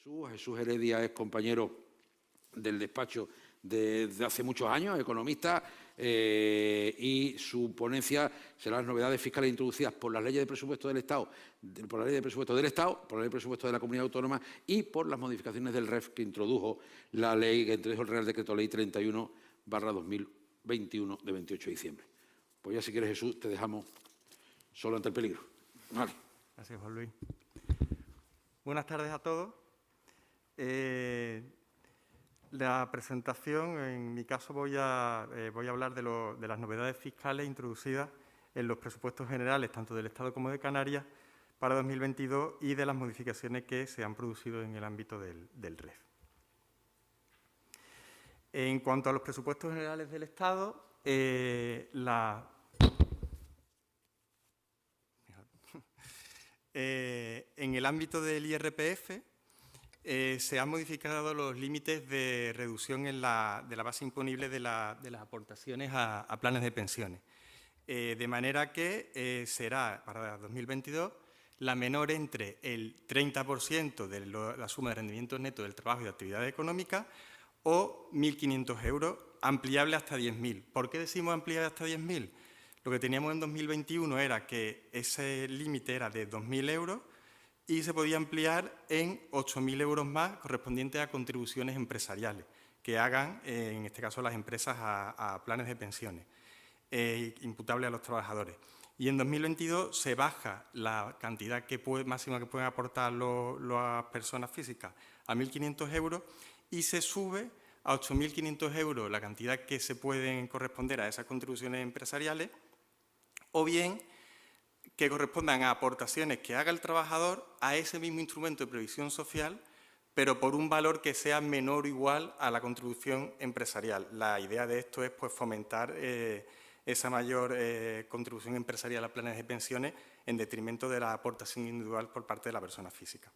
Jesús Heredia es compañero del despacho desde hace muchos años, economista, y su ponencia será las novedades fiscales introducidas por las leyes de presupuesto del Estado, por la ley de presupuesto del Estado, por la ley de presupuesto de la Comunidad Autónoma y por las modificaciones del REF que introdujo la ley, que introdujo el Real Decreto Ley 31/2021 de 28 de diciembre. Pues ya si quieres, Jesús, te dejamos solo ante el peligro. Vale. Gracias, Juan Luis. Buenas tardes a todos. La presentación, en mi caso, voy a hablar de las novedades fiscales introducidas en los presupuestos generales, tanto del Estado como de Canarias, para 2022 y de las modificaciones que se han producido en el ámbito del REF. En cuanto a los presupuestos generales del Estado, en el ámbito del IRPF se han modificado los límites de reducción de la base imponible de las aportaciones a planes de pensiones, de manera que será para 2022 la menor entre el 30% de la suma de rendimientos netos del trabajo y de actividad económica o 1.500 euros, ampliable hasta 10.000. ¿Por qué decimos ampliable hasta 10.000? Lo que teníamos en 2021 era que ese límite era de 2.000 euros y se podía ampliar en 8.000 euros más correspondientes a contribuciones empresariales que hagan, en este caso, las empresas a planes de pensiones, imputables a los trabajadores. Y en 2022 se baja la cantidad máxima que pueden aportar las personas físicas a 1.500 euros y se sube a 8.500 euros la cantidad que se pueden corresponder a esas contribuciones empresariales, o bien que correspondan a aportaciones que haga el trabajador a ese mismo instrumento de previsión social, pero por un valor que sea menor o igual a la contribución empresarial. La idea de esto es fomentar esa mayor contribución empresarial a planes de pensiones en detrimento de la aportación individual por parte de la persona física.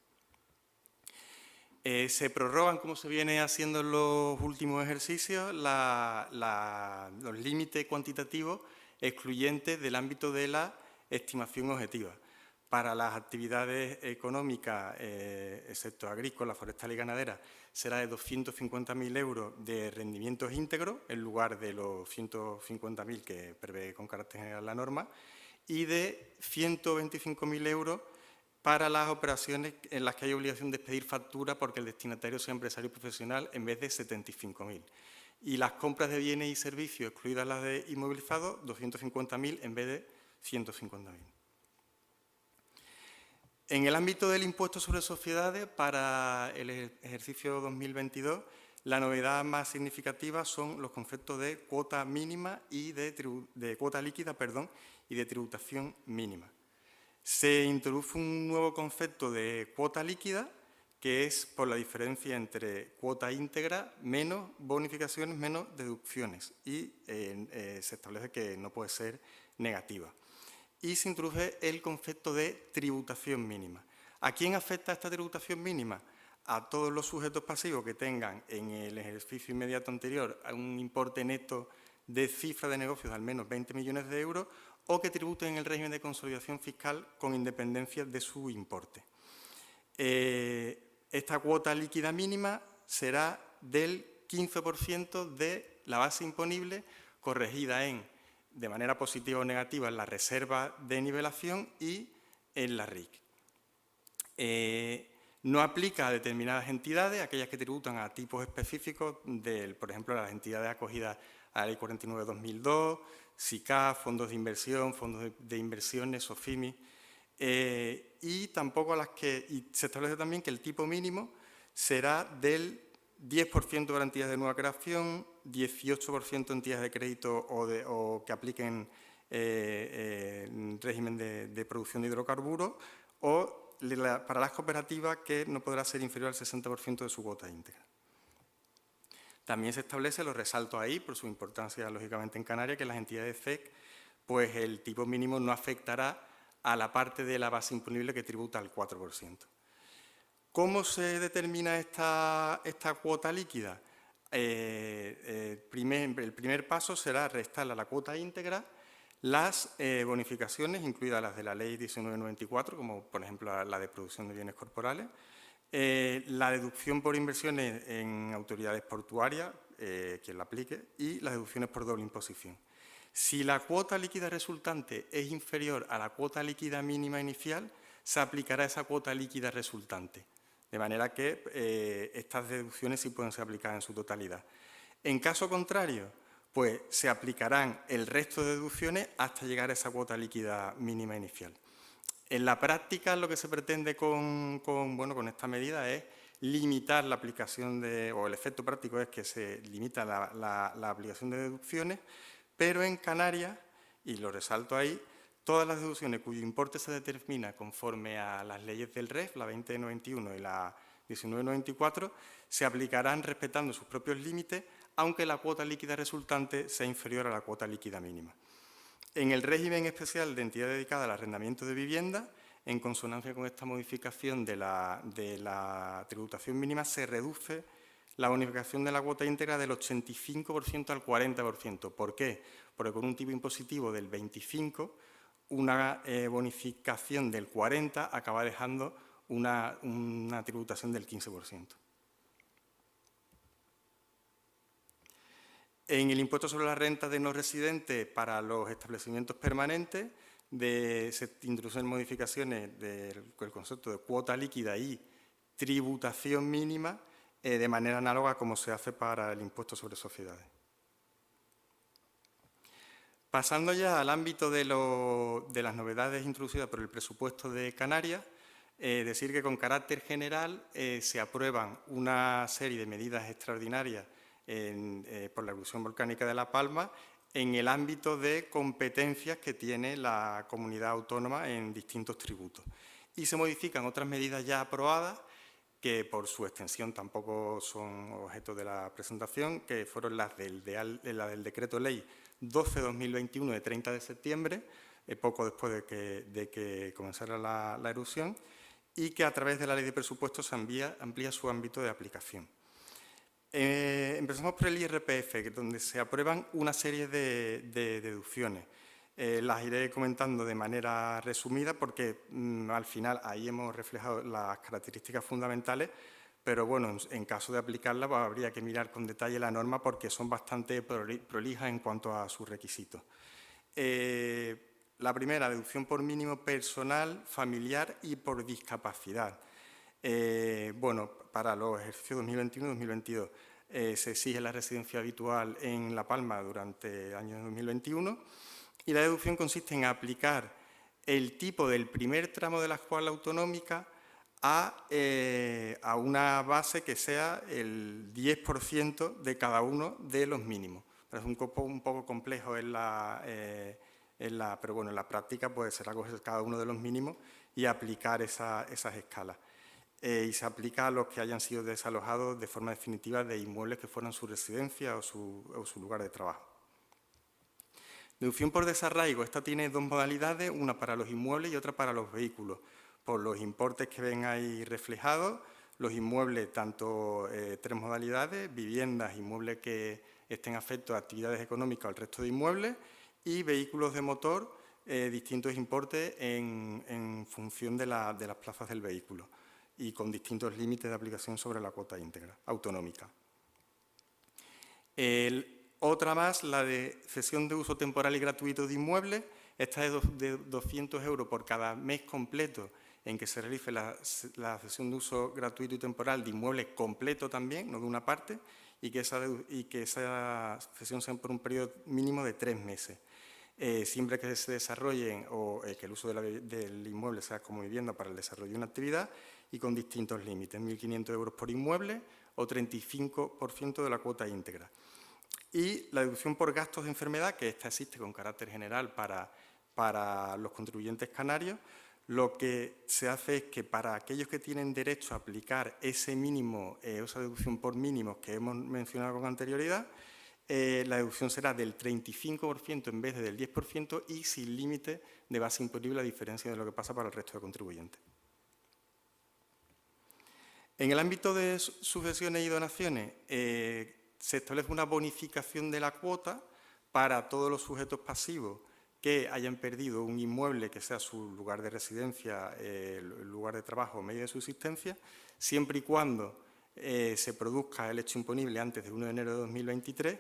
Se prorrogan, como se viene haciendo en los últimos ejercicios, los límites cuantitativos excluyentes del ámbito de la estimación objetiva. Para las actividades económicas, excepto agrícola, forestal y ganadera, será de 250.000 euros de rendimientos íntegros, en lugar de los 150.000 que prevé con carácter general la norma, y de 125.000 euros para las operaciones en las que hay obligación de expedir factura porque el destinatario sea empresario profesional, en vez de 75.000. Y las compras de bienes y servicios, excluidas las de inmovilizados, 250.000 en vez de 150.000. En el ámbito del impuesto sobre sociedades, para el ejercicio 2022, la novedad más significativa son los conceptos de cuota mínima y de cuota líquida, y de tributación mínima. Se introduce un nuevo concepto de cuota líquida, que es por la diferencia entre cuota íntegra menos bonificaciones menos deducciones, y se establece que no puede ser negativa. Y se introduce el concepto de tributación mínima. ¿A quién afecta esta tributación mínima? A todos los sujetos pasivos que tengan en el ejercicio inmediato anterior un importe neto de cifra de negocios de al menos 20 millones de euros o que tributen en el régimen de consolidación fiscal con independencia de su importe. Esta cuota líquida mínima será del 15% de la base imponible, corregida de manera positiva o negativa en la reserva de nivelación y en la RIC. No aplica a determinadas entidades, aquellas que tributan a tipos específicos, por ejemplo, las entidades acogidas a la Ley 49/2002, SICAF, fondos de inversión, fondos de inversiones, SOFIMI, y tampoco a las que se establece también que el tipo mínimo será del 10% para entidades de nueva creación, 18% entidades de crédito o que apliquen régimen de producción de hidrocarburos, o para las cooperativas que no podrá ser inferior al 60% de su cuota íntegra. También se establece, lo resalto ahí, por su importancia lógicamente en Canarias, que las entidades CEC, pues el tipo mínimo no afectará a la parte de la base imponible que tributa al 4%. ¿Cómo se determina esta cuota líquida? El primer paso será restarle a la cuota íntegra las bonificaciones, incluidas las de la Ley 1994, como por ejemplo la de producción de bienes corporales, La deducción por inversiones en autoridades portuarias, quien la aplique, y las deducciones por doble imposición. Si la cuota líquida resultante es inferior a la cuota líquida mínima inicial, se aplicará esa cuota líquida resultante. De manera que estas deducciones sí pueden ser aplicadas en su totalidad. En caso contrario, pues se aplicarán el resto de deducciones hasta llegar a esa cuota líquida mínima inicial. En la práctica, lo que se pretende con esta medida es limitar la aplicación o el efecto práctico es que se limita la aplicación de deducciones, pero en Canarias, y lo resalto ahí, todas las deducciones cuyo importe se determina conforme a las leyes del REF, la 2091 y la 1994, se aplicarán respetando sus propios límites, aunque la cuota líquida resultante sea inferior a la cuota líquida mínima. En el régimen especial de entidad dedicada al arrendamiento de vivienda, en consonancia con esta modificación de la tributación mínima, se reduce la bonificación de la cuota íntegra del 85% al 40%. ¿Por qué? Porque con un tipo impositivo del 25%, una bonificación del 40% acaba dejando una tributación del 15%. En el impuesto sobre la renta de no residentes para los establecimientos permanentes se introducen modificaciones del concepto de cuota líquida y tributación mínima de manera análoga como se hace para el impuesto sobre sociedades. Pasando ya al ámbito de las novedades introducidas por el presupuesto de Canarias, decir que con carácter general se aprueban una serie de medidas extraordinarias por la erupción volcánica de La Palma en el ámbito de competencias que tiene la comunidad autónoma en distintos tributos. Y se modifican otras medidas ya aprobadas que por su extensión tampoco son objeto de la presentación, que fueron las del Decreto Ley 12/2021 de 30 de septiembre, poco después de que comenzara la erupción, y que a través de la Ley de Presupuestos se amplía su ámbito de aplicación. Empezamos por el IRPF, donde se aprueban una serie de deducciones. Las iré comentando de manera resumida porque al final ahí hemos reflejado las características fundamentales, pero bueno, en caso de aplicarla pues, habría que mirar con detalle la norma porque son bastante prolijas en cuanto a sus requisitos. La primera, deducción por mínimo personal, familiar y por discapacidad. Para los ejercicios 2021 y 2022 se exige la residencia habitual en La Palma durante el año 2021 y la deducción consiste en aplicar el tipo del primer tramo de la escuela autonómica a una base que sea el 10% de cada uno de los mínimos. Es un poco complejo pero bueno, en la práctica pues, será coger cada uno de los mínimos y aplicar esas escalas. Y se aplica a los que hayan sido desalojados de forma definitiva de inmuebles que fueran su residencia o su lugar de trabajo. Deducción por desarraigo. Esta tiene dos modalidades, una para los inmuebles y otra para los vehículos. Por los importes que ven ahí reflejados, los inmuebles, tanto tres modalidades, viviendas, inmuebles que estén afectos a actividades económicas o al resto de inmuebles, y vehículos de motor, distintos importes en función de las plazas del vehículo y con distintos límites de aplicación sobre la cuota íntegra autonómica. Otra más, la de cesión de uso temporal y gratuito de inmuebles. Esta es de 200 € por cada mes completo en que se realice la cesión de uso gratuito y temporal de inmuebles completo también, no de una parte, y que esa cesión sea por un periodo mínimo de 3 meses. Siempre que se desarrollen o que el uso del inmueble sea como vivienda para el desarrollo de una actividad y con distintos límites, 1.500 € por inmueble o 35% de la cuota íntegra. Y la deducción por gastos de enfermedad, que esta existe con carácter general para los contribuyentes canarios, lo que se hace es que para aquellos que tienen derecho a aplicar ese mínimo, esa deducción por mínimos que hemos mencionado con anterioridad, la deducción será del 35% en vez de del 10% y sin límite de base imponible a diferencia de lo que pasa para el resto de contribuyentes. En el ámbito de sucesiones y donaciones, se establece una bonificación de la cuota para todos los sujetos pasivos que hayan perdido un inmueble que sea su lugar de residencia, el lugar de trabajo o medio de subsistencia, siempre y cuando se produzca el hecho imponible antes del 1 de enero de 2023,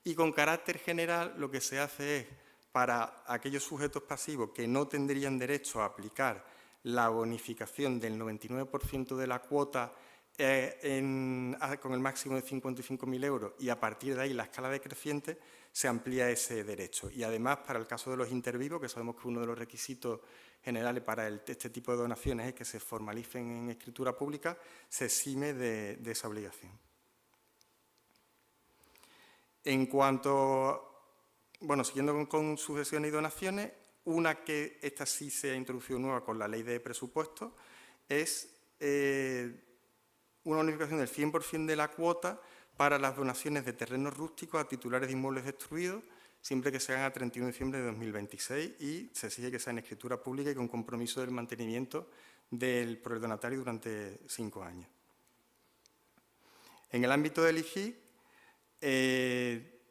y con carácter general lo que se hace es, para aquellos sujetos pasivos que no tendrían derecho a aplicar la bonificación del 99% de la cuota con el máximo de 55.000 euros, y a partir de ahí la escala decreciente, se amplía ese derecho. Y además, para el caso de los intervivos, que sabemos que uno de los requisitos generales para este tipo de donaciones es que se formalicen en escritura pública, se exime de esa obligación. En cuanto, bueno, siguiendo con sucesiones y donaciones, una que esta sí se ha introducido nueva con la ley de presupuestos es una bonificación del 100% de la cuota para las donaciones de terrenos rústicos a titulares de inmuebles destruidos, siempre que se hagan a 31 de diciembre de 2026, y se exige que sea en escritura pública y con compromiso del mantenimiento por el donatario durante 5 años. En el ámbito del IGIC,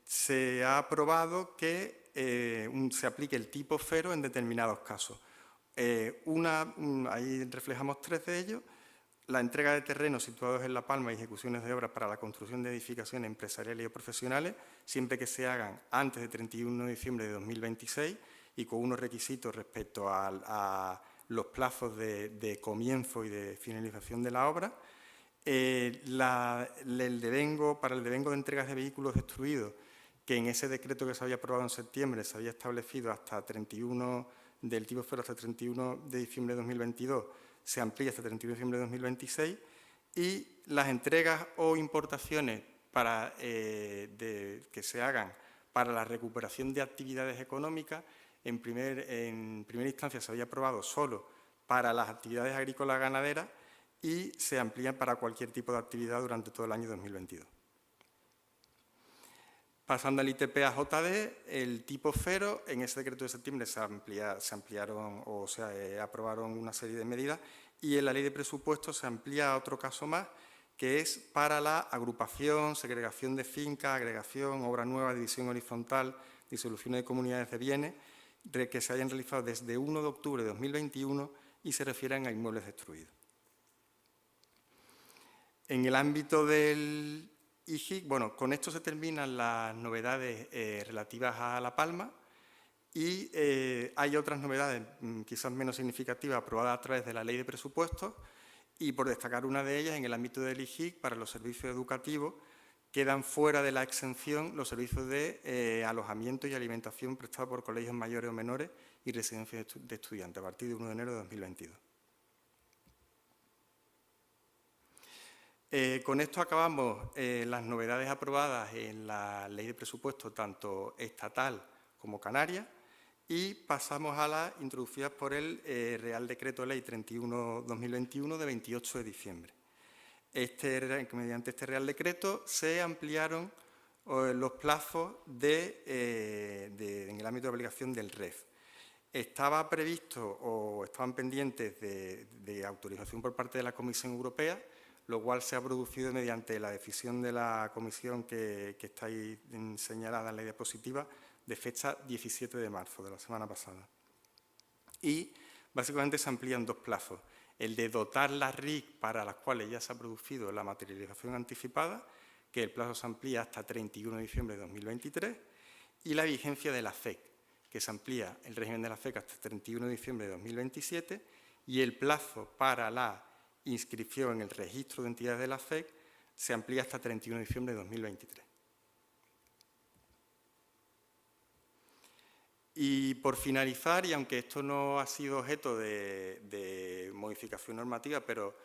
se ha aprobado que se aplique el tipo cero en determinados casos. Ahí reflejamos 3 de ellos: la entrega de terrenos situados en La Palma y ejecuciones de obras para la construcción de edificaciones empresariales y profesionales, siempre que se hagan antes de 31 de diciembre de 2026 y con unos requisitos respecto a los plazos de comienzo y de finalización de la obra. Para el devengo de entregas de vehículos destruidos, que en ese decreto que se había aprobado en septiembre se había establecido hasta 31 del tipo 0 hasta 31 de diciembre de 2022, se amplía hasta 31 de diciembre de 2026, y las entregas o importaciones que se hagan para la recuperación de actividades económicas, en primera instancia se había aprobado solo para las actividades agrícolas ganaderas y se amplían para cualquier tipo de actividad durante todo el año 2022. Pasando al ITP a JD, el tipo cero, en ese decreto de septiembre se ampliaron o se aprobaron una serie de medidas, y en la ley de presupuestos se amplía a otro caso más, que es para la agrupación, segregación de fincas, agregación, obra nueva, división horizontal, disolución de comunidades de bienes, que se hayan realizado desde 1 de octubre de 2021 y se refieren a inmuebles destruidos. En el ámbito del IGIC, bueno, con esto se terminan las novedades relativas a La Palma, y hay otras novedades quizás menos significativas aprobadas a través de la ley de presupuestos, y por destacar una de ellas, en el ámbito del IGIC, para los servicios educativos, quedan fuera de la exención los servicios de alojamiento y alimentación prestados por colegios mayores o menores y residencias de estudiantes a partir de 1 de enero de 2022. Con esto acabamos las novedades aprobadas en la ley de presupuesto, tanto estatal como canaria, y pasamos a las introducidas por el Real Decreto Ley 31/2021 de 28 de diciembre. Mediante este Real Decreto se ampliaron los plazos en el ámbito de aplicación del REF. Estaba previsto o estaban pendientes de autorización por parte de la Comisión Europea, lo cual se ha producido mediante la decisión de la Comisión que está ahí señalada en la diapositiva, de fecha 17 de marzo, de la semana pasada. Y básicamente se amplían 2 plazos: el de dotar las RIC para las cuales ya se ha producido la materialización anticipada, que el plazo se amplía hasta 31 de diciembre de 2023, y la vigencia de la FEC, que se amplía el régimen de la FEC hasta 31 de diciembre de 2027, y el plazo para la inscripción en el registro de entidades de la FEC se amplía hasta 31 de diciembre de 2023. Y por finalizar, y aunque esto no ha sido objeto de modificación normativa, pero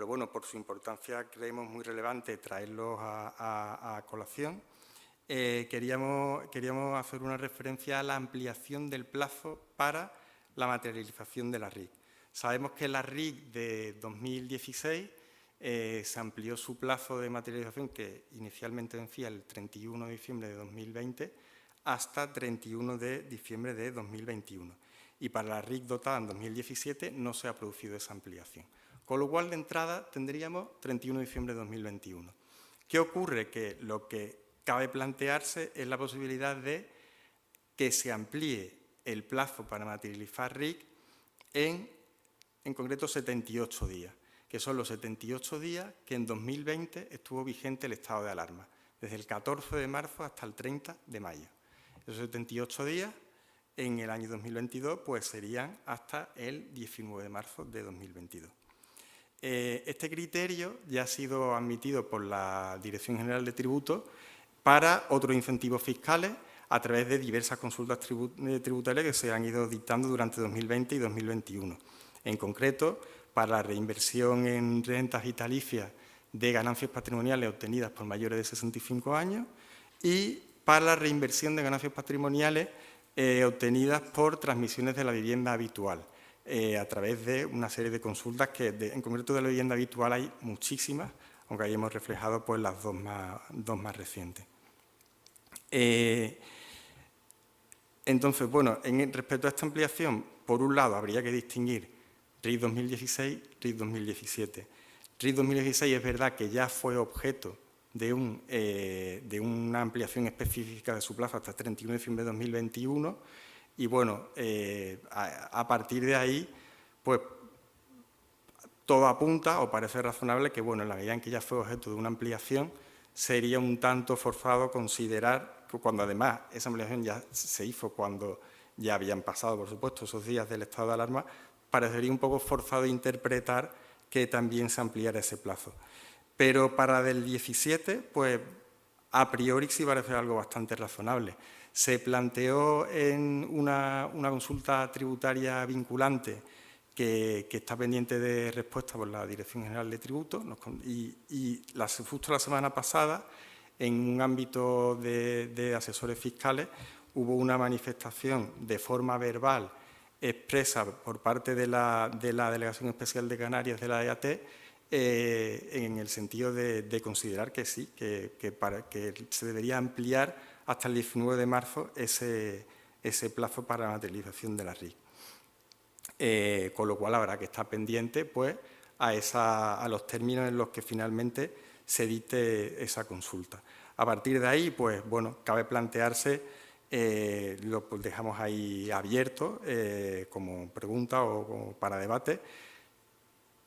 bueno, por su importancia creemos muy relevante traerlos a colación, queríamos hacer una referencia a la ampliación del plazo para la materialización de la RIC. Sabemos que la RIC de 2016 se amplió su plazo de materialización, que inicialmente vencía el 31 de diciembre de 2020, hasta 31 de diciembre de 2021. Y para la RIC dotada en 2017 no se ha producido esa ampliación. Con lo cual, de entrada, tendríamos 31 de diciembre de 2021. ¿Qué ocurre? Que lo que cabe plantearse es la posibilidad de que se amplíe el plazo para materializar RIC en concreto 78 días, que son los 78 días que en 2020 estuvo vigente el estado de alarma, desde el 14 de marzo hasta el 30 de mayo. Esos 78 días en el año 2022 pues serían hasta el 19 de marzo de 2022. Este criterio ya ha sido admitido por la Dirección General de Tributos para otros incentivos fiscales a través de diversas consultas tributarias que se han ido dictando durante 2020 y 2021. En concreto, para la reinversión en rentas vitalicias de ganancias patrimoniales obtenidas por mayores de 65 años y para la reinversión de ganancias patrimoniales obtenidas por transmisiones de la vivienda habitual, a través de una serie de consultas que, en concreto de la vivienda habitual, hay muchísimas, aunque ahí hemos reflejado pues, las dos más recientes. Entonces, bueno, respecto a esta ampliación, por un lado, habría que distinguir RIC 2016, RIC 2017. RIC 2016 es verdad que ya fue objeto de una ampliación específica de su plazo hasta el 31 de diciembre de 2021 y, bueno, a partir de ahí, pues, todo apunta o parece razonable que, bueno, en la medida en que ya fue objeto de una ampliación, sería un tanto forzado considerar, que cuando además esa ampliación ya se hizo cuando ya habían pasado, por supuesto, esos días del estado de alarma, parecería un poco forzado interpretar que también se ampliara ese plazo. Pero para del 17, pues a priori sí parece algo bastante razonable. Se planteó en una consulta tributaria vinculante que está pendiente de respuesta por la Dirección General de Tributos y justo la semana pasada, en un ámbito de asesores fiscales, hubo una manifestación de forma verbal expresa por parte de la Delegación Especial de Canarias de la EAT en el sentido de considerar que sí, que se debería ampliar hasta el 19 de marzo ese plazo para la materialización de la RIC. Con lo cual habrá que estar pendiente pues, a los términos en los que finalmente se dicte esa consulta. A partir de ahí, pues bueno, cabe plantearse, lo dejamos ahí abierto como pregunta o como para debate,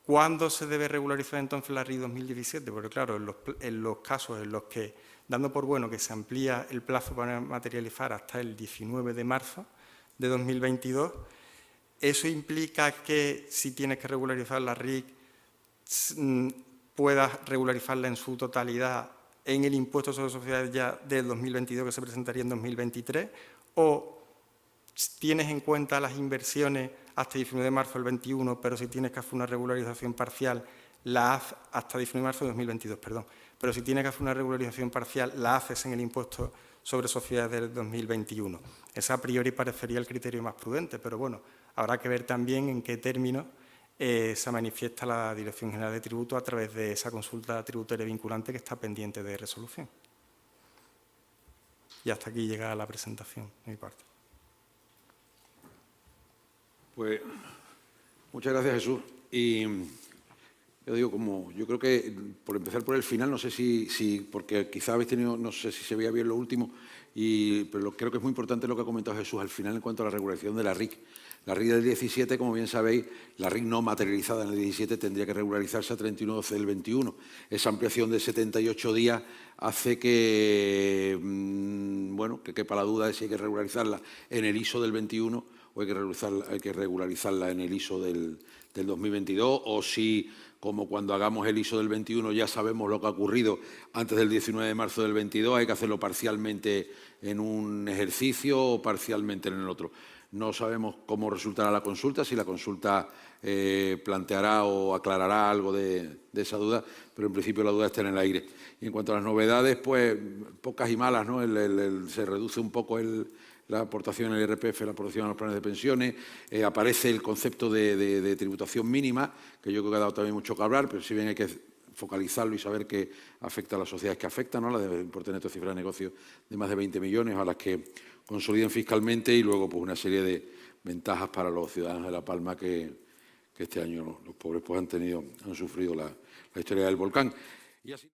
¿cuándo se debe regularizar entonces la RIC 2017? Porque claro, en los casos en los que, dando por bueno que se amplía el plazo para materializar hasta el 19 de marzo de 2022, eso implica que si tienes que regularizar la RIC, puedas regularizarla en su totalidad en el impuesto sobre sociedades ya del 2022 que se presentaría en 2023, o tienes en cuenta las inversiones hasta 19 de marzo del 21, pero si tienes que hacer una regularización parcial, la haces hasta 19 de marzo de 2022, perdón. Pero si tienes que hacer una regularización parcial, la haces en el impuesto sobre sociedades del 2021. Ese a priori parecería el criterio más prudente, pero bueno, habrá que ver también en qué términos se manifiesta la Dirección General de Tributos a través de esa consulta tributaria vinculante que está pendiente de resolución. Y hasta aquí llega la presentación de mi parte. Pues muchas gracias, Jesús. Y yo digo, yo creo que, por empezar por el final, no sé si porque quizá habéis tenido, no sé si se veía bien lo último, pero creo que es muy importante lo que ha comentado Jesús al final en cuanto a la regulación de la RIC. La RIC del 17, como bien sabéis, la RIC no materializada en el 17 tendría que regularizarse a 31/12 del 21. Esa ampliación de 78 días hace que, bueno, que quepa la duda de si hay que regularizarla en el ISO del 21 o hay que regularizarla en el ISO del 2022, o si, como cuando hagamos el ISO del 21 ya sabemos lo que ha ocurrido antes del 19 de marzo del 22, hay que hacerlo parcialmente en un ejercicio o parcialmente en el otro. No sabemos cómo resultará la consulta, si la consulta planteará o aclarará algo de esa duda, pero en principio la duda está en el aire. Y en cuanto a las novedades, pues pocas y malas, ¿no? Se reduce un poco la aportación al IRPF, la aportación a los planes de pensiones, aparece el concepto de tributación mínima, que yo creo que ha dado también mucho que hablar, pero si bien hay que focalizarlo y saber que afecta a las sociedades que afectan, ¿no? La de importe neto cifra de negocio de más de 20 millones, a las que consoliden fiscalmente, y luego pues una serie de ventajas para los ciudadanos de La Palma que este año los pobres pues han sufrido la historia del volcán. Y así